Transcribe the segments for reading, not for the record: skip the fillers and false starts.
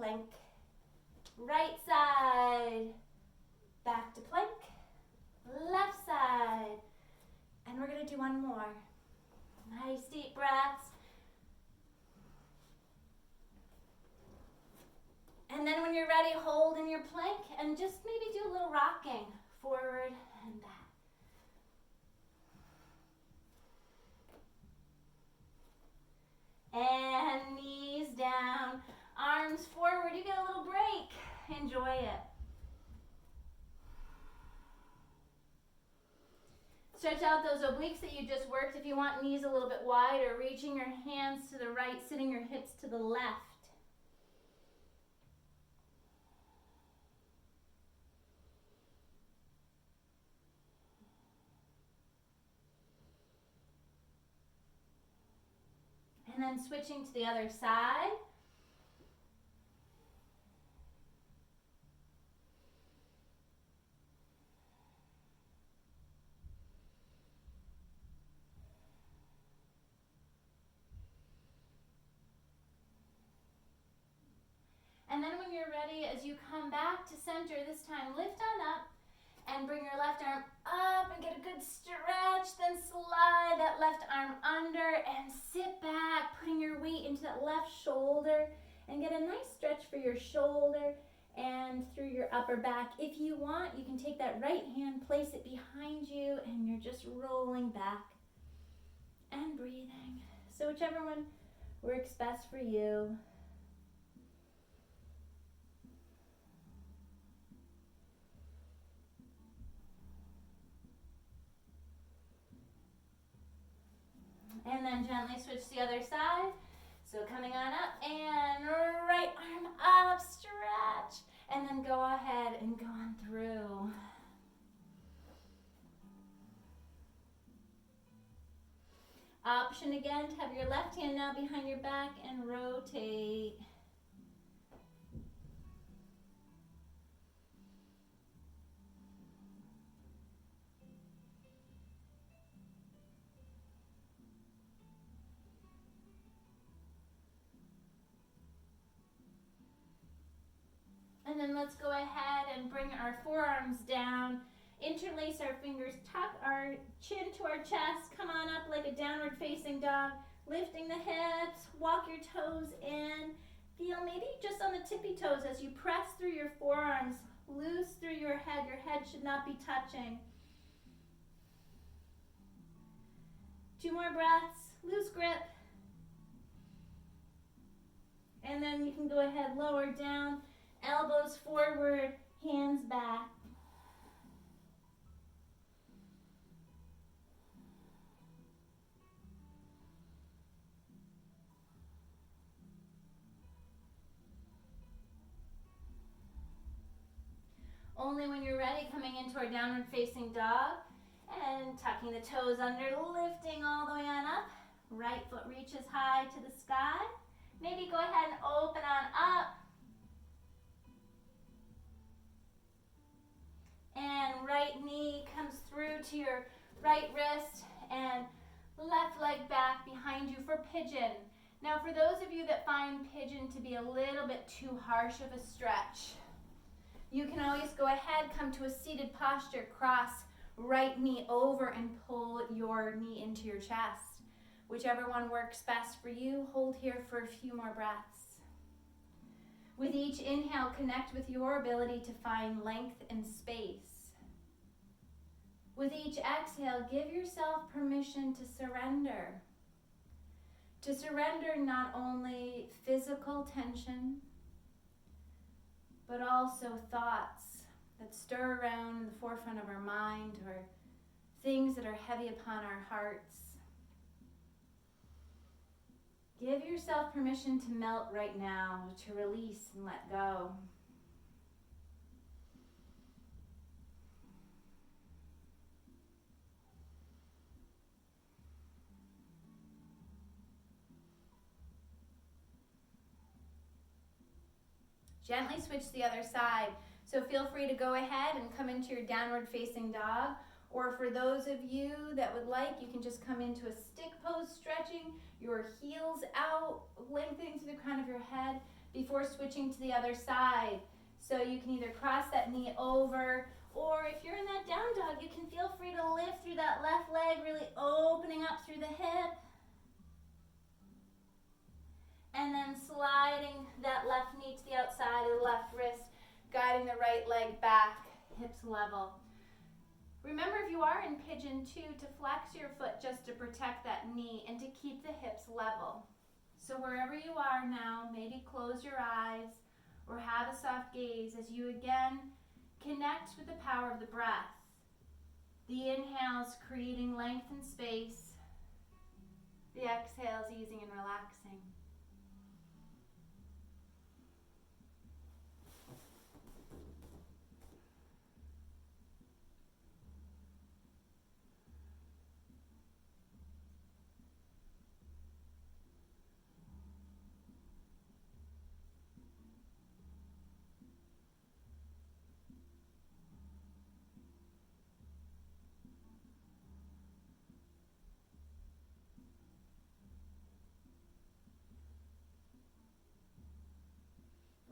plank. Right side, back to plank. Left side. And we're going to do one more. Nice deep breaths. And then when you're ready, hold in your plank and just maybe do a little rocking forward and back. And knees down, arms forward. You get a little break. Enjoy it. Stretch out those obliques that you just worked. If you want knees a little bit wider, reaching your hands to the right, sitting your hips to the left. And then switching to the other side. And then when you're ready, as you come back to center, this time lift on up and bring your left arm up and get a good stretch. Then slide that left arm under and sit back, putting your weight into that left shoulder and get a nice stretch for your shoulder and through your upper back. If you want, you can take that right hand, place it behind you, and you're just rolling back and breathing. So whichever one works best for you. And then gently switch to the other side. So coming on up and right arm up, stretch. And then go ahead and go on through. Option again to have your left hand now behind your back and rotate. And then let's go ahead and bring our forearms down, interlace our fingers, tuck our chin to our chest, come on up like a downward facing dog, lifting the hips, walk your toes in, feel maybe just on the tippy toes as you press through your forearms, loose through your head should not be touching. 2 more breaths, loose grip. And then you can go ahead, lower down, elbows forward, hands back. Only when you're ready, coming into our downward facing dog and tucking the toes under, lifting all the way on up. Right foot reaches high to the sky. Maybe go ahead and open on up. And right knee comes through to your right wrist and left leg back behind you for pigeon. Now for those of you that find pigeon to be a little bit too harsh of a stretch, you can always go ahead, come to a seated posture, cross right knee over and pull your knee into your chest. Whichever one works best for you, hold here for a few more breaths. With each inhale, connect with your ability to find length and space. With each exhale, give yourself permission to surrender. To surrender not only physical tension, but also thoughts that stir around in the forefront of our mind or things that are heavy upon our hearts. Give yourself permission to melt right now, to release and let go. Gently switch to the other side. So feel free to go ahead and come into your downward facing dog. Or for those of you that would like, you can just come into a stick pose, stretching your heels out, lengthening to the crown of your head. before switching to the other side. So you can either cross that knee over, or if you're in that down dog, you can feel free to lift through that left leg, really opening up through the hip. And then sliding that left knee to the outside of the left wrist, guiding the right leg back, hips level. Remember, if you are in pigeon 2, to flex your foot just to protect that knee and to keep the hips level. So wherever you are now, maybe close your eyes or have a soft gaze as you again connect with the power of the breath. The inhales creating length and space. The exhales easing and relaxing.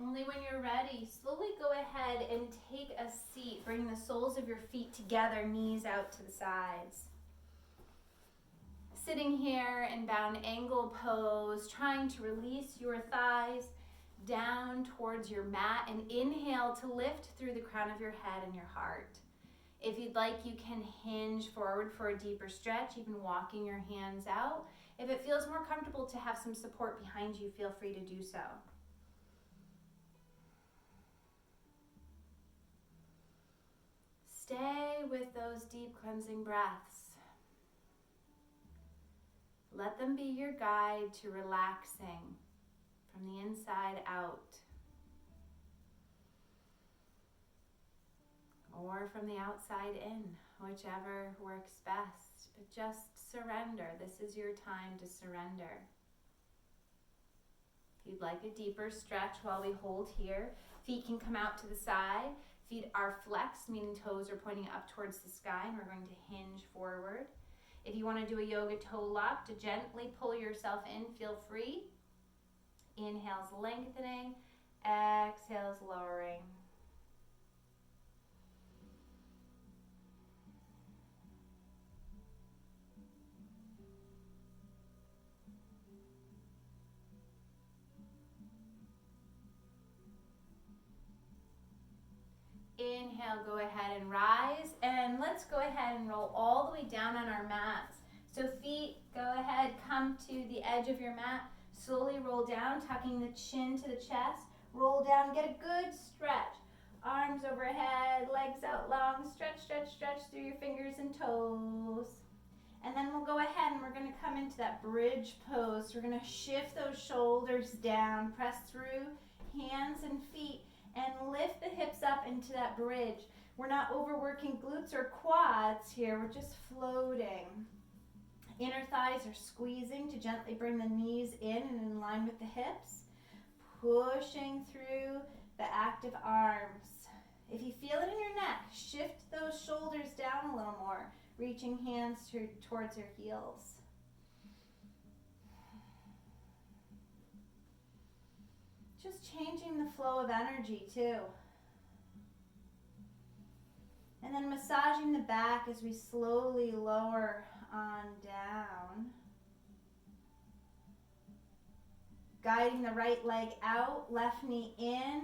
Only when you're ready, slowly go ahead and take a seat, bringing the soles of your feet together, knees out to the sides. Sitting here in bound angle pose, trying to release your thighs down towards your mat, and inhale to lift through the crown of your head and your heart. If you'd like, you can hinge forward for a deeper stretch, even walking your hands out. If it feels more comfortable to have some support behind you, feel free to do so. Stay with those deep cleansing breaths. Let them be your guide to relaxing from the inside out, or from the outside in, whichever works best. But just surrender. This is your time to surrender. If you'd like a deeper stretch while we hold here, feet can come out to the side. Feet are flexed, meaning toes are pointing up towards the sky, and we're going to hinge forward. If you want to do a yoga toe lock, to gently pull yourself in, feel free. Inhales lengthening, exhales lowering. Inhale, go ahead and rise, and let's go ahead and roll all the way down on our mats. So feet, go ahead, come to the edge of your mat, slowly roll down, tucking the chin to the chest, roll down, get a good stretch. Arms overhead, legs out long, stretch, stretch, stretch through your fingers and toes. And then we'll go ahead and we're gonna come into that bridge pose. We're gonna shift those shoulders down, press through hands and feet, and lift the hips up into that bridge. We're not overworking glutes or quads here, we're just floating. Inner thighs are squeezing to gently bring the knees in and in line with the hips. Pushing through the active arms. If you feel it in your neck, shift those shoulders down a little more, reaching hands towards your heels. Just changing the flow of energy too. And then massaging the back as we slowly lower on down. Guiding the right leg out, left knee in,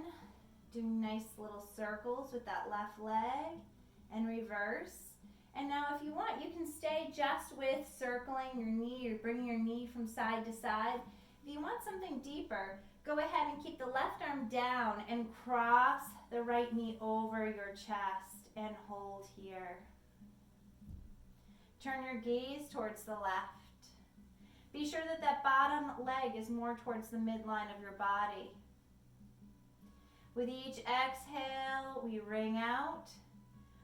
doing nice little circles with that left leg, and reverse. And now if you want, you can stay just with circling your knee or bringing your knee from side to side. If you want something deeper, go ahead and keep the left arm down and cross the right knee over your chest and hold here. Turn your gaze towards the left. Be sure that that bottom leg is more towards the midline of your body. With each exhale, we ring out.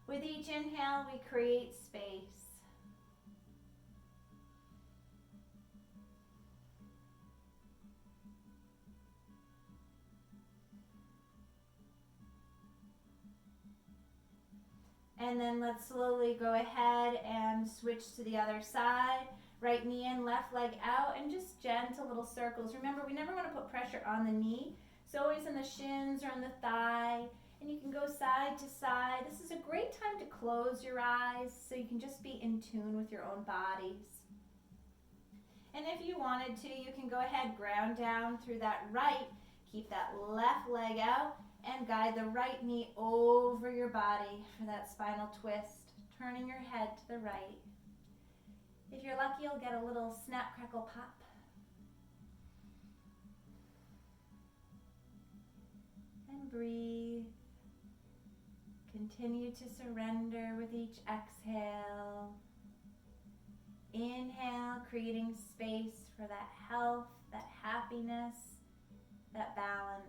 With each inhale, we create space. And then let's slowly go ahead and switch to the other side. Right knee in, left leg out, and just gentle little circles. Remember, we never want to put pressure on the knee, So always in the shins or on the thigh, and you can go side to side. This is a great time to close your eyes so you can just be in tune with your own bodies. And if you wanted to, you can go ahead, ground down through that right, keep that left leg out, and guide the right knee over your body for that spinal twist, turning your head to the right. If you're lucky, you'll get a little snap, crackle, pop. And breathe. Continue to surrender with each exhale. Inhale, creating space for that health, that happiness, that balance.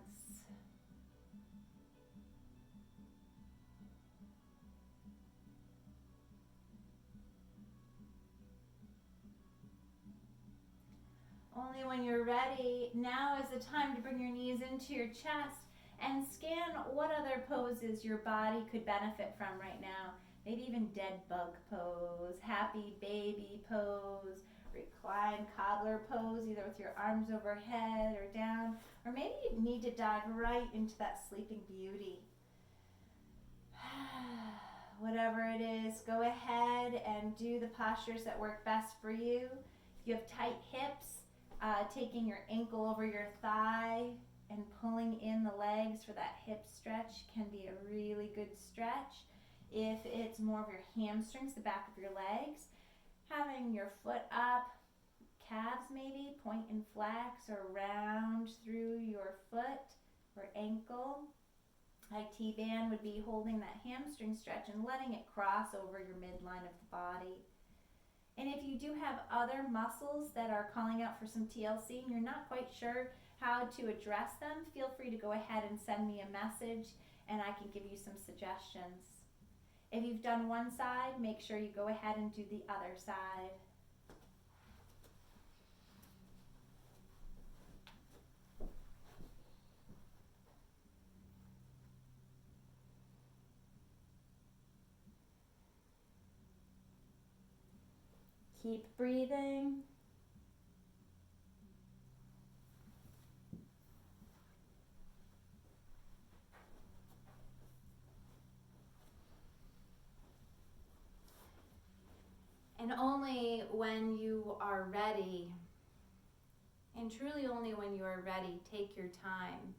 Only when you're ready, now is the time to bring your knees into your chest and scan what other poses your body could benefit from right now. Maybe even dead bug pose, happy baby pose, recline cobbler pose, either with your arms overhead or down, or maybe you need to dive right into that sleeping beauty. Whatever it is, go ahead and do the postures that work best for you. If you have tight hips, taking your ankle over your thigh and pulling in the legs for that hip stretch can be a really good stretch. If it's more of your hamstrings, the back of your legs, having your foot up, calves maybe, point and flex or round through your foot or ankle. Like T-band would be holding that hamstring stretch and letting it cross over your midline of the body. And if you do have other muscles that are calling out for some TLC and you're not quite sure how to address them, feel free to go ahead and send me a message and I can give you some suggestions. If you've done one side, make sure you go ahead and do the other side. Keep breathing. And only when you are ready, and truly only when you are ready, take your time.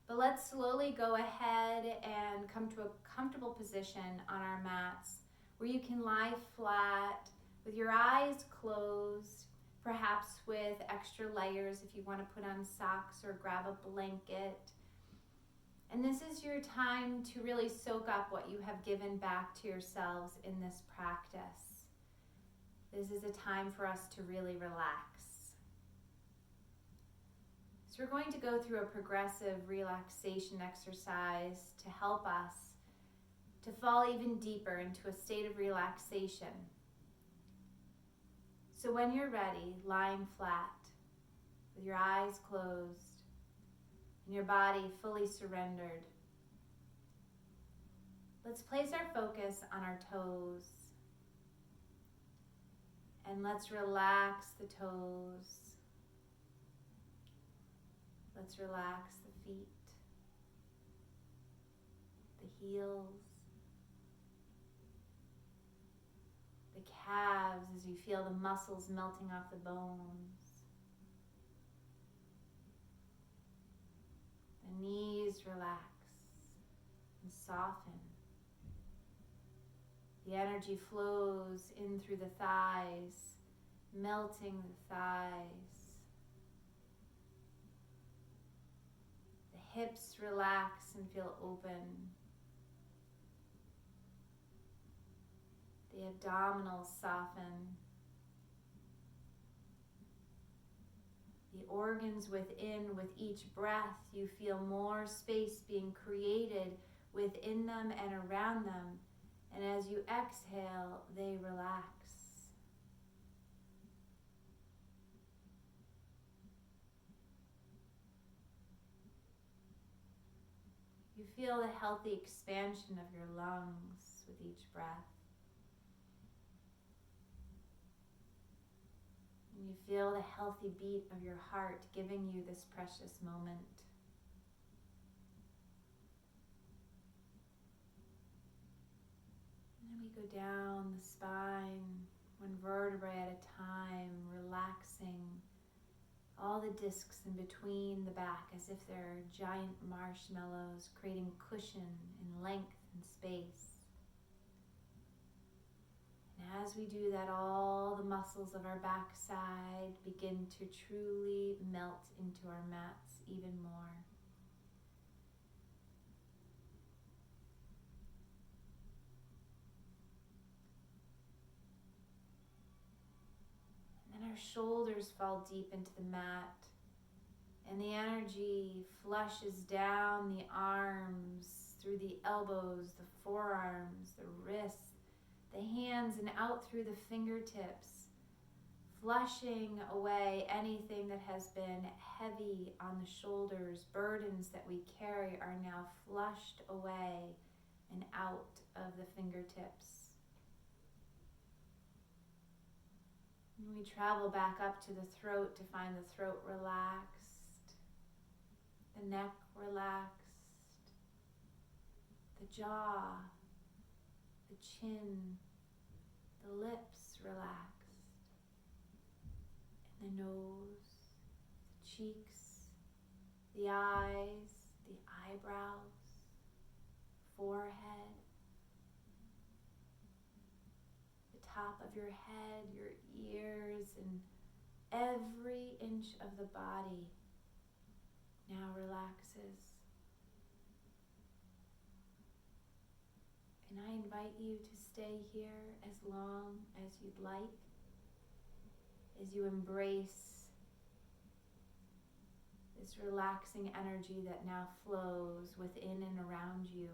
But let's slowly go ahead and come to a comfortable position on our mats where you can lie flat with your eyes closed, perhaps with extra layers if you want to put on socks or grab a blanket. And this is your time to really soak up what you have given back to yourselves in this practice. This is a time for us to really relax. So we're going to go through a progressive relaxation exercise to help us to fall even deeper into a state of relaxation. So when you're ready, lying flat, with your eyes closed, and your body fully surrendered, let's place our focus on our toes. And let's relax the toes. Let's relax the feet, the heels, the calves as you feel the muscles melting off the bones. The knees relax and soften. The energy flows in through the thighs, melting the thighs. The hips relax and feel open. The abdominals soften. The organs within, with each breath, you feel more space being created within them and around them. And as you exhale, they relax. You feel the healthy expansion of your lungs with each breath. And you feel the healthy beat of your heart giving you this precious moment. go down the spine, one vertebrae at a time, relaxing all the discs in between the back as if they're giant marshmallows, creating cushion in length and space. And as we do that, all the muscles of our backside begin to truly melt into our mats even more. And then our shoulders fall deep into the mat, and the energy flushes down the arms, through the elbows, the forearms, the wrists, the hands, and out through the fingertips, flushing away anything that has been heavy on the shoulders. Burdens that we carry are now flushed away and out of the fingertips. And we travel back up to the throat to find the throat relaxed, the neck relaxed, the jaw, the chin, the lips relaxed, and the nose, the cheeks, the eyes, the eyebrows, forehead, the top of your head, your ears, and every inch of the body now relaxes. And I invite you to stay here as long as you'd like, as you embrace this relaxing energy that now flows within and around you.